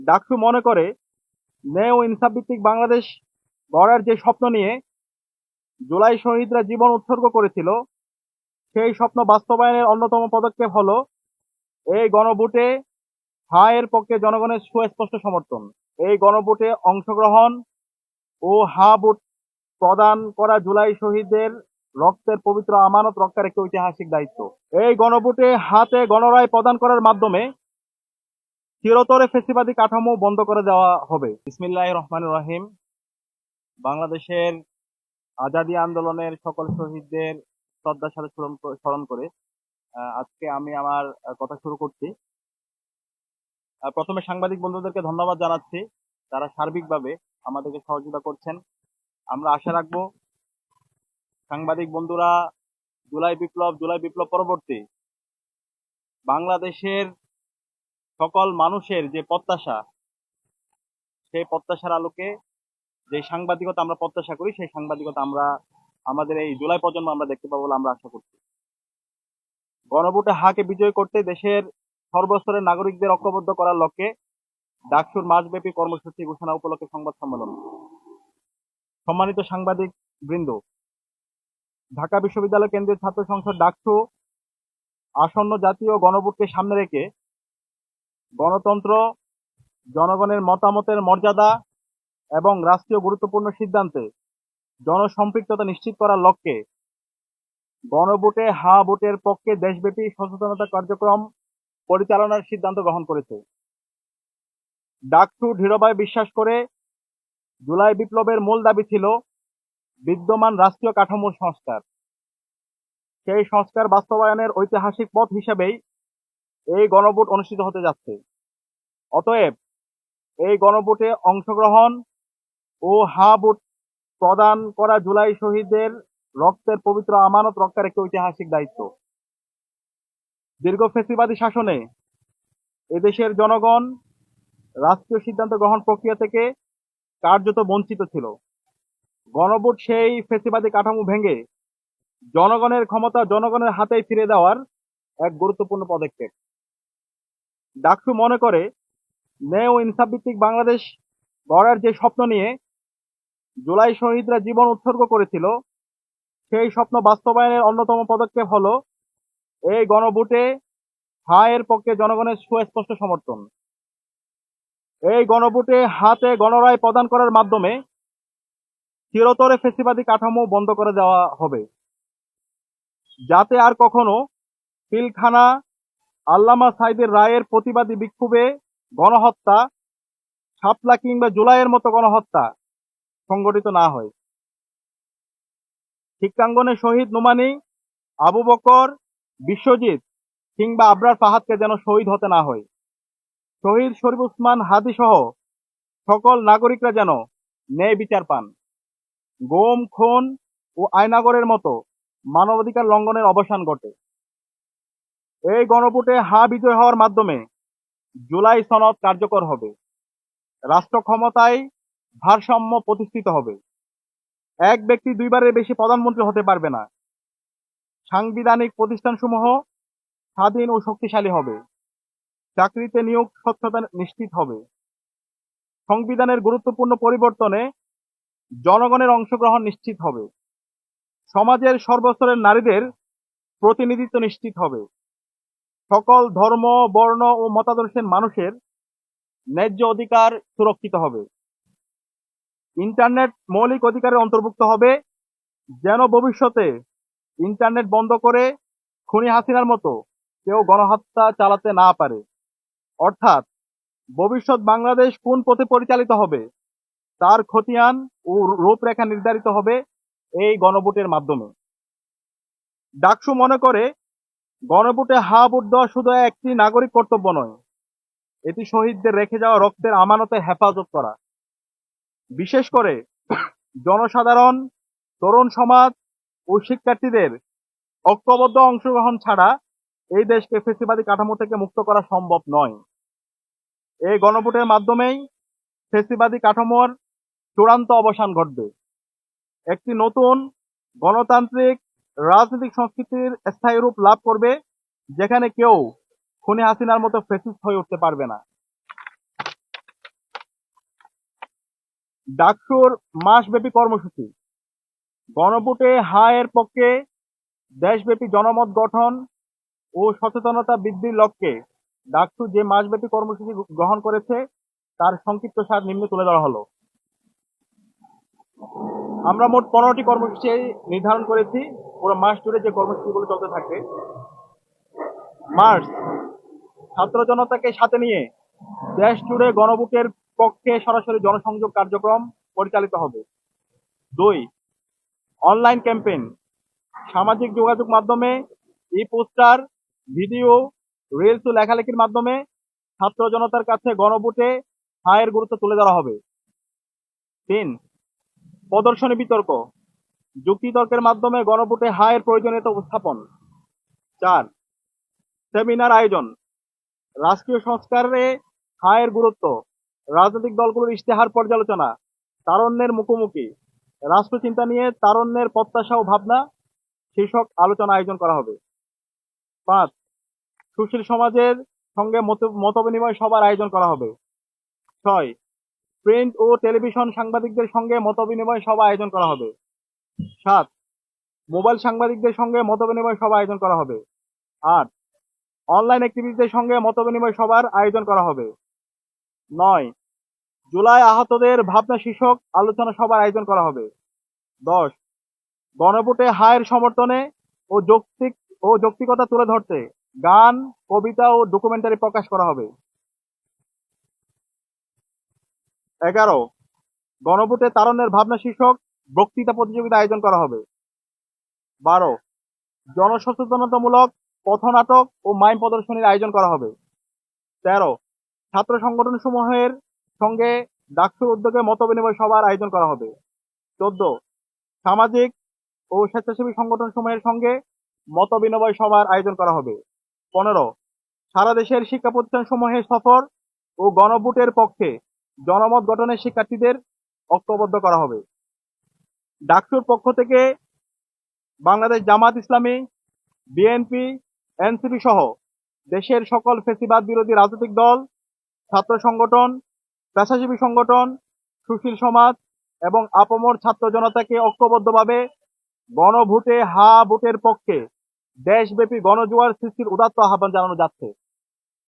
ডাকসু মনে করে ন্যায় ও ইনসাফ ভিত্তিক বাংলাদেশ গড়ার যে স্বপ্ন নিয়ে জুলাই শহীদরা জীবন উৎসর্গ করেছিল, সেই স্বপ্ন বাস্তবায়নের অন্যতম পদক্ষেপ হলো এই গণভোটে হ্যাঁ এর পক্ষে জনগণের সুস্পষ্ট সমর্থন। এই গণভোটে অংশগ্রহণ ও হ্যাঁ ভোট প্রদান করা জুলাই শহীদদের রক্তের পবিত্র আমানত রক্ষার একটি ঐতিহাসিক দায়িত্ব। এই গণভোটে হাতে গণরায় প্রদান করার মাধ্যমে চিরতরে ফ্যাসিবাদী কাঠামো বন্ধ করে দেওয়া হবে। বিসমিল্লাহির রহমানির রহিম। বাংলাদেশের আজাদী আন্দোলনের সকল শহীদদের শ্রদ্ধার সাথে স্মরণ করে আজকে আমি আমার কথা শুরু করছি। প্রথমে সাংবাদিক বন্ধুদেরকে ধন্যবাদ জানাচ্ছি, তারা সার্বিকভাবে আমাদেরকে সহযোগিতা করছেন। আমরা আশা রাখবো সাংবাদিক বন্ধুরা জুলাই বিপ্লব পরবর্তী বাংলাদেশের সকল মানুষের যে প্রত্যাশা, সেই প্রত্যাশার আলোকে যে সাংবাদিকতা আমরা প্রত্যাশা করি, সেই সাংবাদিকতা আমরা আমাদের এই জুলাই প্রজন্ম আমরা দেখতে পাবো বলে আমরা আশা করছি। গণভোটে হাকে বিজয় করতে দেশের সর্বস্তরের নাগরিকদের ঐক্যবদ্ধ করার লক্ষ্যে ডাকসুর মাসব্যাপী কর্মসূচি ঘোষণা উপলক্ষে সংবাদ সম্মেলন। সম্মানিত সাংবাদিক বৃন্দ, ঢাকা বিশ্ববিদ্যালয় কেন্দ্রীয় ছাত্র সংসদ ডাকসু আসন্ন জাতীয় গণভোটকে সামনে রেখে গণতন্ত্র, জনগণের মতামতের মর্যাদা এবং রাষ্ট্রীয় গুরুত্বপূর্ণ সিদ্ধান্তে জনসম্পৃক্ততা নিশ্চিত করার লক্ষ্যে গণভোটে হ্যাঁ ভোটের পক্ষে দেশব্যাপী সচেতনতা কার্যক্রম পরিচালনার সিদ্ধান্ত গ্রহণ করেছে। ডাকসু দৃঢ়ভাবে বিশ্বাস করে জুলাই বিপ্লবের মূল দাবি ছিল বিদ্যমান রাষ্ট্রীয় কাঠামোর সংস্কার। সেই সংস্কার বাস্তবায়নের ঐতিহাসিক পথ হিসেবেই এই গণভোট অনুষ্ঠিত হতে যাচ্ছে। অতএব এই গণভোটে অংশগ্রহণ ও হ্যাঁ ভোট প্রদান করা জুলাই শহীদদের রক্তের পবিত্র আমানত রক্ষার একটি ঐতিহাসিক দায়িত্ব। দীর্ঘ ফ্যাসিবাদী শাসনে এদেশের জনগণ রাষ্ট্রীয় সিদ্ধান্ত গ্রহণ প্রক্রিয়া থেকে কার্যত বঞ্চিত ছিল। গণভোট সেই ফ্যাসিবাদী কাঠামো ভেঙে জনগণের ক্ষমতা জনগণের হাতেই ফিরে দেওয়ার এক গুরুত্বপূর্ণ পদক্ষেপ। ডাকসু মনে করে ন্যায় ও ইনসাফ ভিত্তিক বাংলাদেশ গড়ার যে স্বপ্ন নিয়ে জুলাই শহীদরা জীবন উৎসর্গ করেছিল, সেই স্বপ্ন বাস্তবায়নের অন্যতম পদক্ষেপ হলো এই গণভোটে হ্যাঁ এর পক্ষে জনগণের সুস্পষ্ট সমর্থন। এই গণভোটে হাতে গণরায় প্রদান করার মাধ্যমে চিরতরে ফ্যাসিবাদী কাঠামো বন্ধ করে দেওয়া হবে, যাতে আর কখনো পিলখানা, আল্লামা সাঈদের রায়ের প্রতিবাদী বিক্ষোভে গণহত্যা, শাপলা কিংবা জুলাইয়ের মতো গণহত্যা সংগঠিত না হয়। শিক্ষাঙ্গনে শহীদ নোমানী, আবু বকর, বিশ্বজিৎ কিংবা আবরার ফাহাদকে যেন শহীদ হতে না হয়। শহীদ শরীফ উসমান হাদি সহ সকল নাগরিকরা যেন ন্যায় বিচার পান। গুম, খুন ও আয়নাগরের মতো মানবাধিকার লঙ্ঘনের অবসান ঘটে। এই গণভোটে হ্যাঁ বিজয় হওয়ার মাধ্যমে জুলাই সনদ কার্যকর হবে, রাষ্ট্র ক্ষমতায় ভারসাম্য প্রতিষ্ঠিত হবে। এক ব্যক্তি দুইবারের বেশি প্রধানমন্ত্রী হতে পারবে না। সাংবিধানিক প্রতিষ্ঠানসমূহ স্বাধীন ও শক্তিশালী হবে। চাকরিতে নিয়োগ স্বচ্ছতা নিশ্চিত হবে। সংবিধানের গুরুত্বপূর্ণ পরিবর্তনে জনগণের অংশগ্রহণ নিশ্চিত হবে। সমাজের সর্বস্তরের নারীদের প্রতিনিধিত্ব নিশ্চিত হবে। সকল ধর্ম, বর্ণ ও মতাদর্শের মানুষের ন্যায্য অধিকার সুরক্ষিত হবে। ইন্টারনেট মৌলিক অধিকারের অন্তর্ভুক্ত হবে, যেন ভবিষ্যতে ইন্টারনেট বন্ধ করে খুনি হাসিনার মতো কেউ গণহত্যা চালাতে না পারে। অর্থাৎ ভবিষ্যৎ বাংলাদেশ কোন পথে পরিচালিত হবে তার খতিয়ান ও রূপরেখা নির্ধারিত হবে এই গণভোটের মাধ্যমে। ডাকসু মনে করে গণভোটে হ্যাঁ ভোট দেওয়া শুধু একটি নাগরিক কর্তব্য নয়, এটি শহীদদের রেখে যাওয়া রক্তের আমানতের হেফাজত করা। বিশেষ করে জনসাধারণ, তরুণ সমাজ ও শিক্ষার্থীদের ঐক্যবদ্ধ অংশগ্রহণ ছাড়া এই দেশকে ফ্যাসিবাদী কাঠামো থেকে মুক্ত করা সম্ভব নয়। এই গণভোটের মাধ্যমেই ফ্যাসিবাদী কাঠামোর চূড়ান্ত অবসান ঘটবে। একটি নতুন গণতান্ত্রিক রাজনৈতিক সংস্কৃতির স্থায়ী রূপ লাভ করবে, যেখানে কেউ খুনি হাসিনার মতো ফ্যাসিস্ট হয়ে উঠতে পারবে না। ডাকসুর মাসব্যাপী কর্মসূচি। গণভোটে হ্যাঁ এর পক্ষে দেশব্যাপী জনমত গঠন ও সচেতনতা বৃদ্ধির লক্ষ্যে ডাকসু যে মাসব্যাপী কর্মসূচি গ্রহণ করেছে তার সংক্ষিপ্তসার নিম্নে তুলে ধরা হলো। আমরা মোট 15টি কর্মসূচি নির্ধারণ করেছি। পুরো মাস জুড়ে যে কর্মসূচিগুলো চলতে থাকবে। মার্চ, ছাত্র জনতাকে সাথে নিয়ে দেশ জুড়ে গণভোটের পক্ষে সরাসরি জনসংযোগ কার্যক্রম পরিচালিত হবে। 2, অনলাইন ক্যাম্পেইন, সামাজিক যোগাযোগ মাধ্যমে ই পোস্টার, ভিডিও, রিলস ও লেখালেখির মাধ্যমে ছাত্র জনতার কাছে গণভোটে হ্যাঁ এর গুরুত্ব তুলে ধরা হবে। 3, প্রদর্শনী বিতর্ক, যুক্তিতর্কের মাধ্যমে গণভোটে হ্যাঁ এর প্রয়োজনীয়তা উপস্থাপন। 4, সেমিনার আয়োজন, রাষ্ট্রীয় সংস্কারে হ্যাঁ এর গুরুত্ব, রাজনৈতিক দলগুলোর ইশতেহার পর্যালোচনা, তারুণ্যের মুখোমুখি, রাষ্ট্রচিন্তা নিয়ে তারুণ্যের প্রত্যাশা ও ভাবনা শীর্ষক আলোচনা আয়োজন করা হবে। 5, সুশীল সমাজের সঙ্গে মতবিনিময় সভার আয়োজন করা হবে। 6, প্রিন্ট ও টেলিভিশন সাংবাদিকদের সঙ্গে মতবিনিময় সভা আয়োজন করা হবে। 7, মোবাইল সাংবাদিকদের সঙ্গে মতবিনিময় সভা আয়োজন করা হবে। 8, অনলাইন অ্যাক্টিভিস্টদের সঙ্গে মতবিনিময় সভার আয়োজন করা হবে। 9, জুলাই আহতদের ভাবনা শীর্ষক আলোচনা সভার আয়োজন করা হবে। 10, গণভোটে হ্যাঁ এর সমর্থনে ও যৌক্তিকতা তুলে ধরতে গান, কবিতা ও ডকুমেন্টারি প্রকাশ করা হবে। 11, গণভোটে তারুণ্যের ভাবনা শীর্ষক বক্তৃতা প্রতিযোগিতা আয়োজন করা হবে। 12, জনসচেতনতামূলক পথনাটক ও মাইম প্রদর্শনীর আয়োজন করা হবে। 13, ছাত্র সংগঠন সমূহের সঙ্গে ডাকসুর উদ্যোগে মতবিনিময় সভার আয়োজন করা হবে। 14, সামাজিক ও স্বেচ্ছাসেবী সংগঠন সমূহের সঙ্গে মতবিনিময় সভার আয়োজন করা হবে। 15, সারা দেশের শিক্ষা প্রতিষ্ঠান সমূহে সফর ও গণভোটের পক্ষে জনমত গঠনে শিক্ষার্থীদের ঐক্যবদ্ধ করা হবে। ডাকসুর পক্ষ থেকে বাংলাদেশ জামাত ইসলামী, বিএনপি, এনসিপি সহ দেশের সকল ফ্যাসিবাদ বিরোধী রাজনৈতিক দল, ছাত্র সংগঠন, পেশাজীবী সংগঠন, সুশীল সমাজ এবং আপামর ছাত্র জনতাকে ঐক্যবদ্ধভাবে গণভোটে হ্যাঁ ভোটের পক্ষে দেশব্যাপী গণজোয়ার সৃষ্টির উদাত্ত আহ্বান জানানো যাচ্ছে।